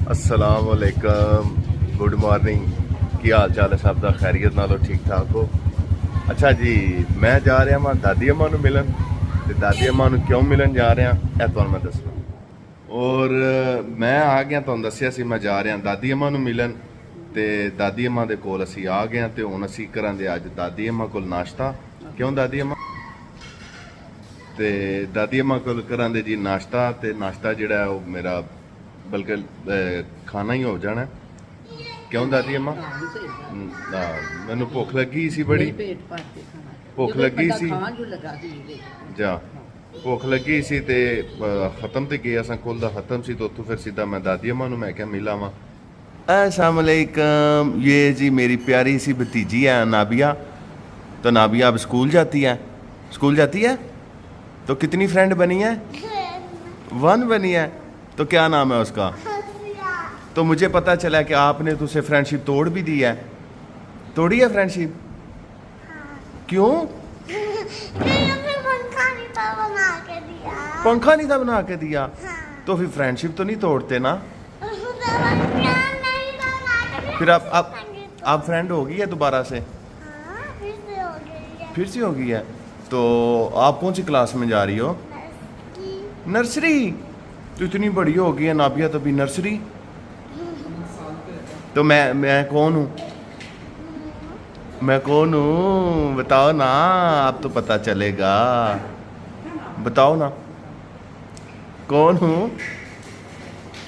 अस्सलाम वालेकुम, good morning. की हाल चाल है सब का? खैरियत नालों ठीक ठाक हो? अच्छा जी, मैं जा रहा वहाँ दादी अम्मा नूं मिलन। ते दादी अम्मा नूं क्यों मिलन जा रहा है तुहानूं मैं दसना। और मैं आ गया, तुहानूं दस्सिया सी मैं जा रहा दादी अम्मा नूं मिलन। ते दादी अम्मा दे कोल असीं आ गए ते हुण असीं करांगे अज दादी अम्मा कोल नाश्ता। क्यों दादी अम्मा? ते दादी अम्मा कोल करांगे जी नाश्ता। ते नाश्ता जिहड़ा है वो मेरा बल्कि खाना ही हो जाना। क्यों दादी अम्मा? मैनू भुख लगी सी बड़ी, भुख लगी सी जा भुख लगी सी ते खत्म ते गया असां कोल दा खत्म सी। तो उत्थों फिर सीधा मैं दादी अम्मा नूं मैं क्या मिला वा। अस्सलाम वालेकुम, ये जी मेरी प्यारी सी भतीजी है नाबिया। तो नाबिया अब स्कूल जाती है? स्कूल जाती है तो कितनी फ्रेंड बनी है? 1 बनी है। तो क्या नाम है उसका? तो मुझे पता चला कि आपने तो उसे फ्रेंडशिप तोड़ भी दी है। तोड़ी है फ्रेंडशिप? क्यों? पंखा नहीं था बना के दिया। तो फिर फ्रेंडशिप तो नहीं तोड़ते ना। फिर आप फ्रेंड हो गई है दोबारा से? फिर से हो गई है। तो आप कौन सी क्लास में जा रही हो? नर्सरी। तो इतनी बड़ी हो गई है नाबिया, तो भी नर्सरी। तो मैं कौन हूँ? मैं कौन हूँ बताओ ना, आप तो पता चलेगा। बताओ ना कौन हूँ,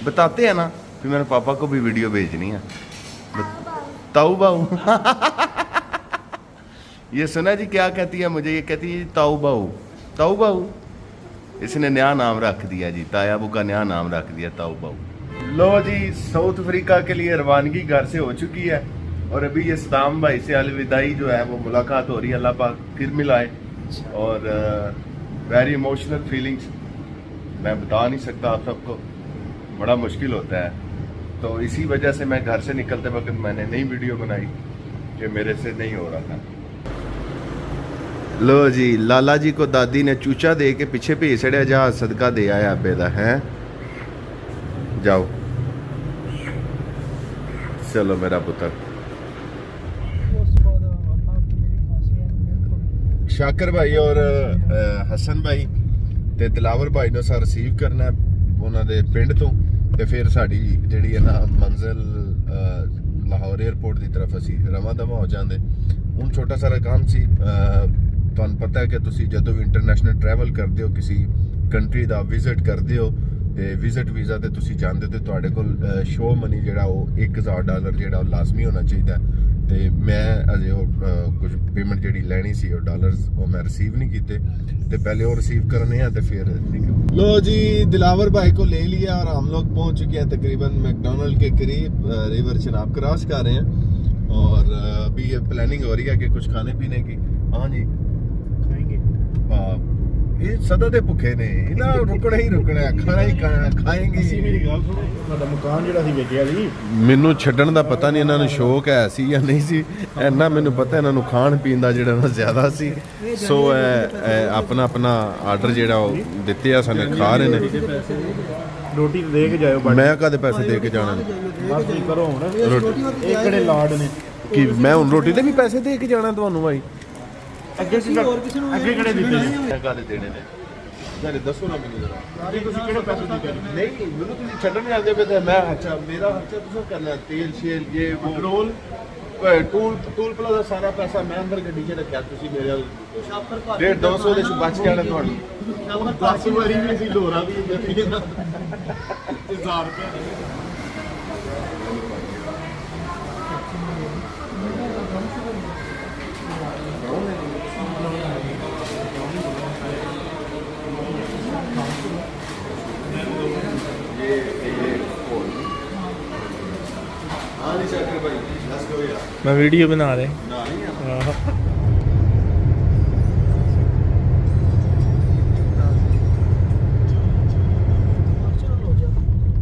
बताते हैं ना। फिर मैंने पापा को भी वीडियो भेजनी है। ताऊ बाऊ ये सुना जी क्या कहती है मुझे? ये कहती है ताऊ बाऊ। ताऊ बाऊ इसने नया नाम रख दिया जी, ताया अबू का नया नाम रख दिया ताऊ बाऊ। लो जी, साउथ अफ्रीका के लिए रवानगी घर से हो चुकी है। और अभी ये सदाम भाई से अलविदाई जो है वो मुलाकात हो रही है। अल्लाह पाक फिर मिलाए। और वेरी इमोशनल फीलिंग्स मैं बता नहीं सकता आप सबको, बड़ा मुश्किल होता है। तो इसी वजह से मैं घर से निकलते वक्त मैंने नई वीडियो बनाई कि मेरे से नहीं हो रहा था। लो जी, लाला जी को दादी ने चूचा दे के पीछे भेज छड़िया, जहाज सदका दे आया बेदा है। जाओ चलो मेरा पुत्र। शाकर भाई और हसन भाई ते दिलावर भाई ने सा रिसीव करना है उन्होंने पिंड तो। ते फिर साड़ी जिहड़ी है ना मंजिल लाहौर एयरपोर्ट की तरफ असी रवा दवा हो जाते। हूँ छोटा सारा काम सी। तुहानू पता है कि तुसी जदों भी इंटरनेशनल ट्रैवल करते हो, किसी कंट्री का विजिट करते हो, तो विजिट वीज़ा ते तुसी जाते तो तुहाडे कोल शो मनी जिहड़ा वो $1000 जिहड़ा वो लाजमी होना चाहिए। तो मैं अजे कुछ पेमेंट जिहड़ी लैनी सी डॉलर्स वो मैं रिसीव नहीं कीते। तो पहले वो रिसीव करने हैं तो फिर लो जी, दिलावर भाई को ले लिया और हम लोग पहुंच चुके हैं तकरीबन मैकडोनल्ड के करीब। रिवर चनाब क्रॉस कर रहे हैं और अभी ये प्लानिंग हो रही है कि कुछ खाने पीने की। हाँ जी ये सदा दे भुखे ने इना रुकना ही रुकना है, खाना ही खाएंगे। मकान जिहड़ा सी वेचिया जी, मैनू छड्डण दा पता नहीं इन्हां नूं शौक है सी या नहीं सी। इन्ना मैनू पता इन्हां नूं खाण पीण दा जिहड़ा ना ज़्यादा सी। सो अपना अपना आर्डर जिहड़ा वो दित्ते आ साने खा रहे ने। रोटी दे के जाओ। मैं कदे पैसे दे के जाना? बस नहीं करो हुण, ये किहड़े लाड ने कि मैं हुण रोटी दे भी पैसे दे के जाना तुहानूं भाई? ਅੱਗੇ ਕਿਹੜੇ ਦਿੱਤੇ ਜੀ? ਕਾਹਦੇ ਦੇਣੇ ਨੇ ਜਰੇ ਦੱਸੋ ਨਾ ਮੈਨੂੰ ਜਰਾ। ਜੀ ਤੁਸੀਂ ਕਿਹੜੇ ਪੈਸੇ ਦਿੱਤੇ? ਨਹੀਂ ਮੈਨੂੰ ਤੁਸੀਂ ਛੱਡਣ ਜਾਂਦੇ ਪਏ ਤੇ ਮੈਂ ਅੱਛਾ ਮੇਰਾ ਖਰਚਾ ਤੁਸੀਂ ਕਰਨਾ, ਤੇਲ ਸ਼ੇਲ ਇਹ ਪੈਟਰੋਲ ਟੂਲ ਪਲਾਜ਼ਾ ਦਾ ਸਾਰਾ ਪੈਸਾ ਮੈਂ ਅੰਦਰ ਗੱਡੀ 'ਚ ਰੱਖਿਆ। ਤੁਸੀਂ ਮੇਰੇ ਨਾਲ 150-200 ਦੇ ਚ ਬਚ ਜਾਣਾ ਤੁਹਾਨੂੰ। 10 ਵਾਰੀ ਵੀ ਅਸੀਂ ਲੋਰਾ ਵੀ ਦਿੱਤੀ ਨਾ 1000 ਰੁਪਏ। मैं वीडियो बना रहे।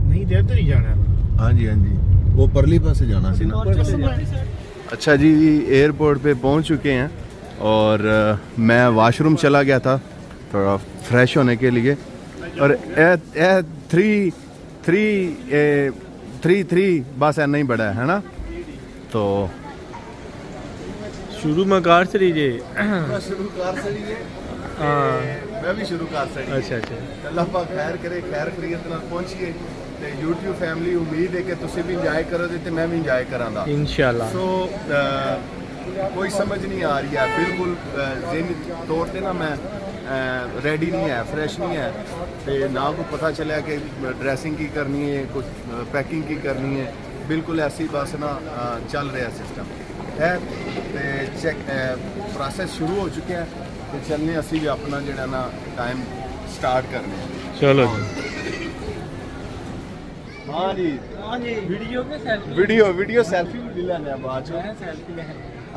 नहीं देर तो नहीं जाना। हाँ जी हाँ जी, वो परली पास से जाना सी ना। अच्छा जी, एयरपोर्ट पे पहुंच चुके हैं और मैं वॉशरूम चला गया था थोड़ा फ्रेश होने के लिए। और थ्री 3 बस इन्ना ही बड़ा है ना। तो शुरू में कार से लीजिए। शुरू कार से लीजिए। हाँ मैं भी शुरू कार से। अच्छा अच्छा। अल्लाह पाक खैर करे, खैर खरीत नाल पहुंचिए ते YouTube फैमिली उम्मीद है कि तुसी भी इंजॉय करोगे ते मैं भी इंजॉय करांगा इंशाल्लाह। सो कोई समझ नहीं आ रही है बिल्कुल ज़हनी तौर पे ना मैं रेडी नहीं है, फ्रेश नहीं है ते ना को पता चलिया कि ड्रेसिंग की करनी है, कुछ पैकिंग की करनी है, बिल्कुल ऐसी बस ना चल रहा है सिस्टम है। ते चेक प्रोसेस शुरू हो चुके हैं तो चलने असी भी अपना जो ना टाइम स्टार्ट करने हैं। चलो जी। हाँ जी वीडियो में सेल्फी वीडियो सेल्फी भी लेने बाद सेल्फी ले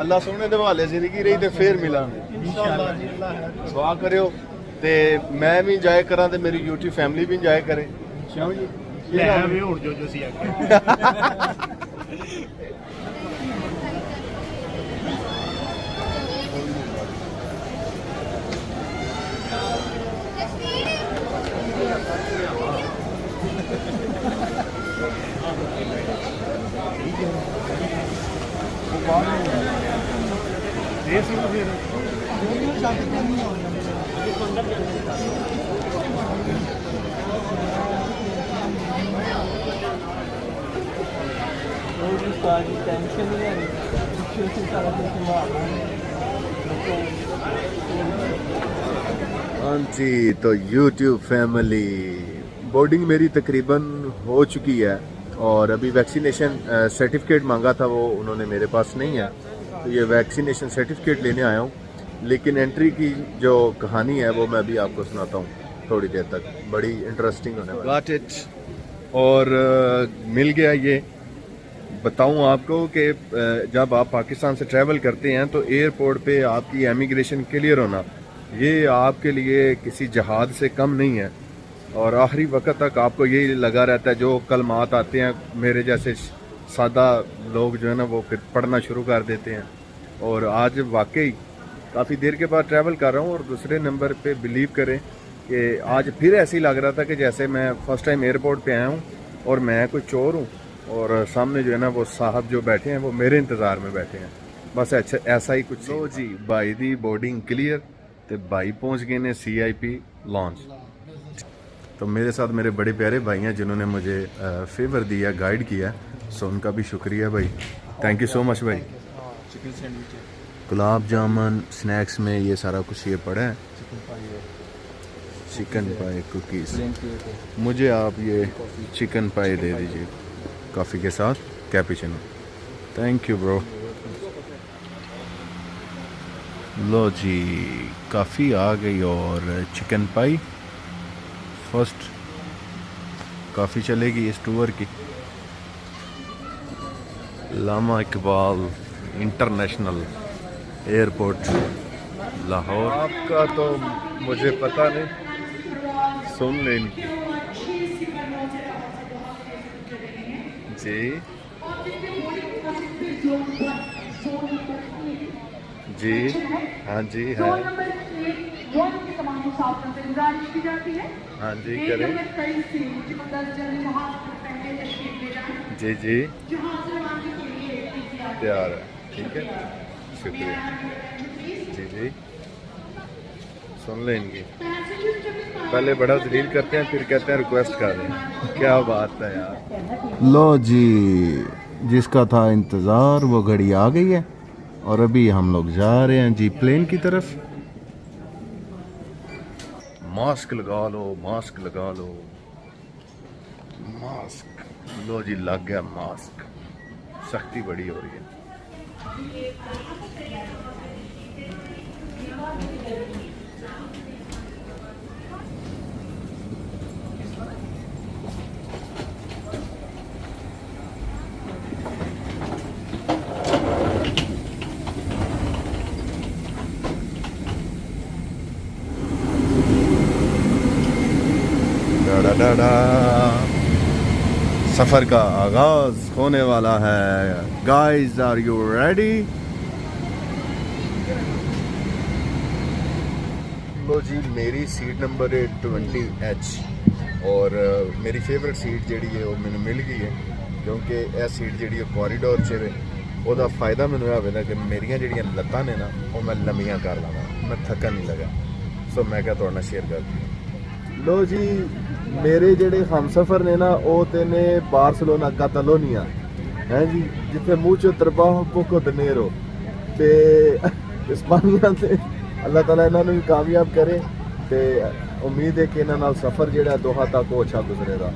अल्लाह सोने दे हवाले जिंदगी रही तो फिर मिलांगे इंशाल्लाह जी। दुआ करियो ते मैं भी इंजॉय करा ते मेरी YouTube फैमिली भी इंजॉय करे। क्यों जी ਲੈ ਵੀ ਹੁਣ ਜੋ ਸੀ ਅੱਗੇ ਇਹ ਸੀ ਫਿਰ टेंशन नहीं है सारा दिन हाँ जी तो YouTube फैमिली बोर्डिंग मेरी तकरीबन हो चुकी है और अभी वैक्सीनेशन सर्टिफिकेट मांगा था वो उन्होंने मेरे पास नहीं है तो ये वैक्सीनेशन सर्टिफिकेट लेने आया हूँ। लेकिन एंट्री की जो कहानी है वो मैं भी आपको सुनाता हूँ थोड़ी देर तक, बड़ी इंटरेस्टिंग होने वाली। गॉट इट और मिल गया ये। बताऊं आपको कि जब आप पाकिस्तान से ट्रैवल करते हैं तो एयरपोर्ट पे आपकी इमिग्रेशन क्लियर होना ये आपके लिए किसी जहाज़ से कम नहीं है और आखिरी वक्त तक आपको यही लगा रहता है। जो कलमात आते हैं मेरे जैसे सादा लोग जो है ना वो फिर पढ़ना शुरू कर देते हैं और आज वाकई काफ़ी देर के बाद ट्रैवल कर रहा हूँ और दूसरे नंबर पे बिलीव करें कि आज फिर ऐसे ही लग रहा था कि जैसे मैं फ़र्स्ट टाइम एयरपोर्ट पे आया हूँ और मैं कोई चोर हूँ और सामने जो है ना वो साहब जो बैठे हैं वो मेरे इंतज़ार में बैठे हैं। बस अच्छा ऐसा ही कुछ। लो जी भाई दी बोर्डिंग क्लियर तो भाई पहुँच गए ने CIP लॉन्च। तो मेरे साथ मेरे बड़े प्यारे भाई हैं जिन्होंने मुझे फेवर दिया, गाइड किया, सो उनका भी शुक्रिया भाई, थैंक यू सो मच भाई। Chicken sandwich gulab jamun snacks में ये सारा कुछ ये पड़ा है, चिकन पाई कुकीज़। मुझे आप ये चिकन पाई दे दीजिए कॉफ़ी के साथ कैपुचिनो। Thank you bro. लो जी काफ़ी आ गई और चिकन पाई फर्स्ट काफ़ी चलेगी इस टूर की। Allama Iqbal international airport Lahore. आपका तो मुझे पता नहीं, सुन लें जी जी हाँ जी है हाँ जी करें जी जी तैयार है, ठीक है शुक्रिया जी जी। सुन लें इनकी, पहले बड़ा जलील करते हैं फिर कहते हैं रिक्वेस्ट कर रहे हैं, क्या बात है यार। लो जी जिसका था इंतज़ार वो घड़ी आ गई है और अभी हम लोग जा रहे हैं जी प्लेन की तरफ। मास्क लगा लो, मास्क लगा लो, मास्क लो जी लग गया मास्क। सख्ती बड़ी हो रही है। सफर का आगाज होने वाला है। Guys are you ready? लो जी मेरी सीट नंबर है 20H और मेरी फेवरेट सीट जी है वो मैंने मिल गई है क्योंकि यह सीट जी कॉरीडोर च वे ਉਹਦਾ ਫਾਇਦਾ ਮੈਨੂੰ ਇਹ ਹੋਵੇਗਾ ਕਿ ਮੇਰੀਆਂ ਜਿਹੜੀਆਂ ਲੱਤਾਂ ਨੇ ਨਾ ਉਹ ਮੈਂ ਲੰਮੀਆਂ ਕਰ ਲਵਾਂ, ਮੈਂ ਥੱਕਣ ਨਹੀਂ ਲੱਗਾ। ਸੋ ਮੈਂ ਕਿਹਾ ਤੁਹਾਡੇ ਨਾਲ ਸ਼ੇਅਰ ਕਰ ਦਈਏ। ਲੋ ਜੀ, ਮੇਰੇ ਜਿਹੜੇ ਹਮਸਫਰ ਨੇ ਨਾ ਉਹ ਤੇ ਨੇ ਬਾਰਸਲੋਨਾ ਕੈਟਾਲੋਨੀਆ ਹੈ ਜੀ, ਜਿੱਥੇ ਮੂੰਹ ਚੋਂ ਤਰਬਾਹ ਪੁੱਕੋ ਦਨੇਰੋ ਤੇ ਇਸਪਾਨੀਆ ਤੇ ਅੱਲਾਹ ਤਾਲਾ ਇਹਨਾਂ ਨੂੰ ਵੀ ਕਾਮਯਾਬ ਕਰੇ ਤੇ ਉਮੀਦ ਹੈ ਕਿ ਇਹਨਾਂ ਨਾਲ ਸਫ਼ਰ ਜਿਹੜਾ ਦੋਹਾ ਤੱਕ ਉਹ ਅੱਛਾ ਗੁਜ਼ਰੇਗਾ।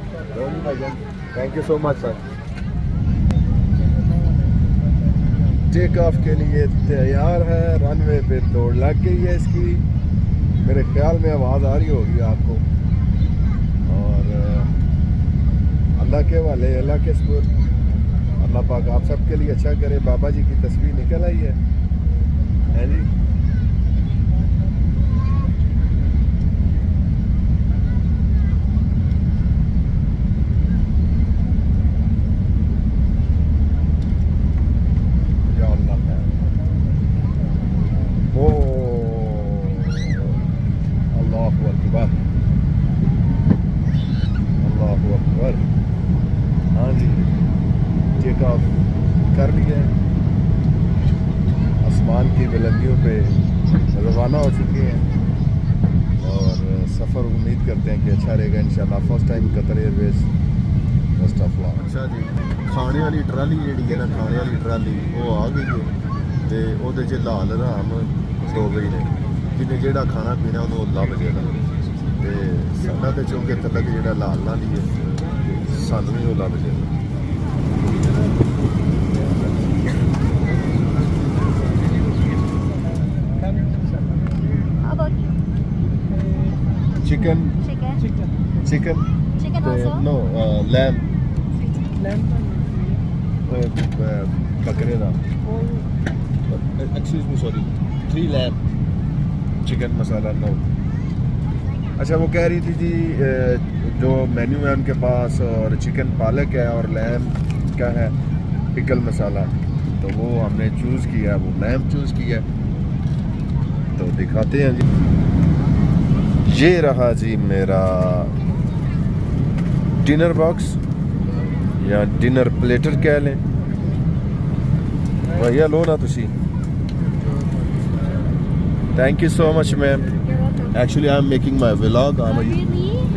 Thank you so much sir. Take off के लिए तैयार है, रनवे पे दौड़ लग गई है इसकी, मेरे ख्याल में आवाज़ आ रही होगी आपको। और अल्लाह के वाले, अल्लाह के सुपुर्द, अल्लाह पाक आप सबके लिए अच्छा करे। बाबा जी की तस्वीर निकल आई है जी। हाँ जी, टेक ऑफ कर लिया, आसमान की बुलंदियों पे रवाना हो चुके हैं और सफ़र उम्मीद करते हैं कि अच्छा रहेगा इंशाल्लाह। First time Qatar Airways, best of luck. अच्छा जी, खाने वाली ट्राली जी है ना, खाने वाली ट्राली वो आ गई है तो वो लाल राम हो गई ने, जिन्हें जेड़ा खाना पीना उन्होंने लभ जाएगा। तो साडा तो चौंके तलक जो लाल लाल ही है, सानू भी वो लभ जाएगा। चिकन चिकन नो लैम बकरे का, excuse me sorry, 3 lamb chicken masala no. अच्छा, वो कह रही थी जी जो मेन्यू है उनके पास, और चिकन पालक है और लैम का है पिकल मसाला, तो वो हमने चूज़ किया, वो लैम चूज़ किया। तो दिखाते हैं जी, ये रहा जी मेरा डिनर बॉक्स या डिनर प्लेटर कह लें। भैया लो ना तुसी। Thank you so much ma'am. Actually, I'm making my vlog. Oh, really?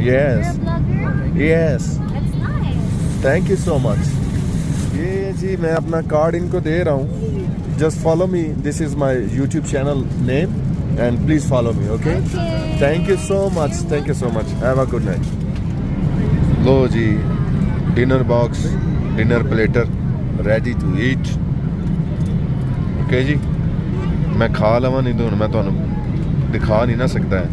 Yes. You're a blogger? Yes. That's nice. Thank you so much. ये जी मैं अपना कार्ड इनको दे रहा हूँ. Just follow me. This is my YouTube channel name, and please follow me. Okay? Okay. Thank you so much. Thank you so much. Have a good night. लो जी, dinner box, dinner platter, ready to eat. Okay जी, मैं खा लवा नहीं तो मैं ਤੁਹਾਨੂੰ दिखा नहीं ना सकता है।